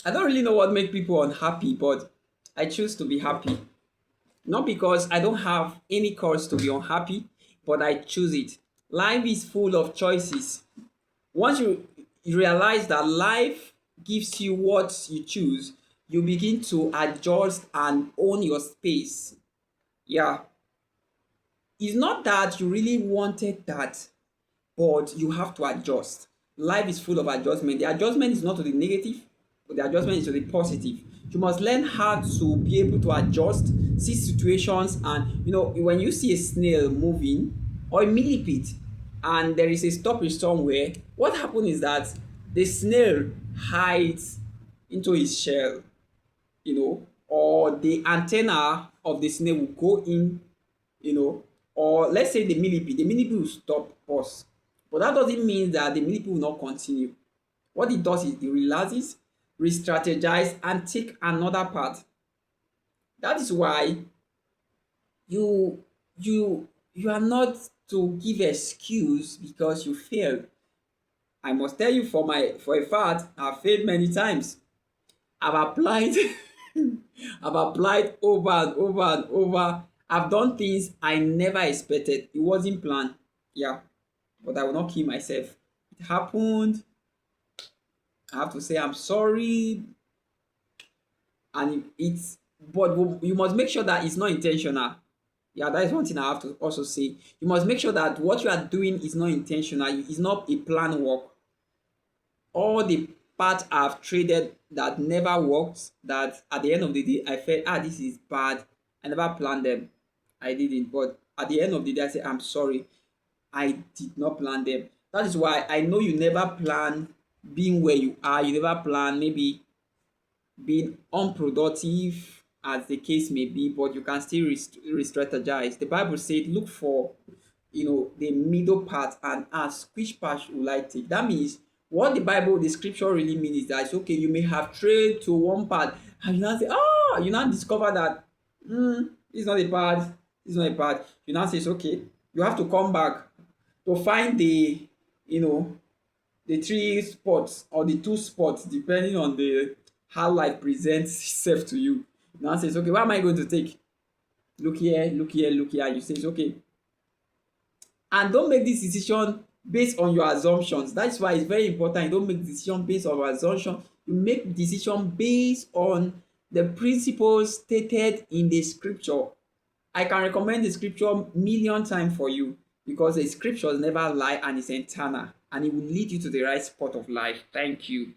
I don't really know what make people unhappy, but I choose to be happy. Not because I don't have any cause to be unhappy, but I choose it. Life is full of choices. Once you realize that life gives you what you choose, you begin to adjust and own your space. Yeah. It's not that you really wanted that, but you have to adjust. Life is full of adjustment. The adjustment is not to the negative, but the adjustment is to the positive. You must learn how to be able to adjust, see situations, and when you see a snail moving or a millipede, and there is a stoppage somewhere, what happens is that the snail hides into its shell, or the antenna of the snail will go in, or let's say the millipede will stop us. But that doesn't mean that the millipede will not continue. What it does is it relaxes, re-strategize, and take another path. That is why you you are not to give excuse because you failed. I must tell you for a fact, I've failed many times. I've applied I've applied over and over and over. I've done things I never expected. It wasn't planned. Yeah. But I will not kill myself. It happened. I have to say I'm sorry. And it's but you must make sure that it's not intentional. Yeah, that is one thing I have to also say. You must make sure that what you are doing is not intentional. It's not a planned work. All the paths I've traded that never worked, that at the end of the day I felt, this is bad. I never planned them. I didn't. But at the end of the day, I say, I'm sorry. I did not plan them. That is why I know you never plan being where you are. You never plan maybe being unproductive, as the case may be, but you can still re-strategize. The Bible said, look for the middle part and ask which part will I take. That means what the scripture really means is that it's okay, you may have trade to one part and you now say, you now discover that this is not a part, this is not a part. You now say it's okay. You have to come back to find you know the three spots or the two spots depending on the how life presents itself to you. You now say, okay, what am I going to take? Look here, look here, look here. You say it's okay. And don't make this decision based on your assumptions. That's why it's very important you don't make decision based on assumption. You make decision based on the principles stated in the scripture. I can recommend the scripture million times for you because the scriptures never lie and it's eternal and it will lead you to the right spot of life. Thank you.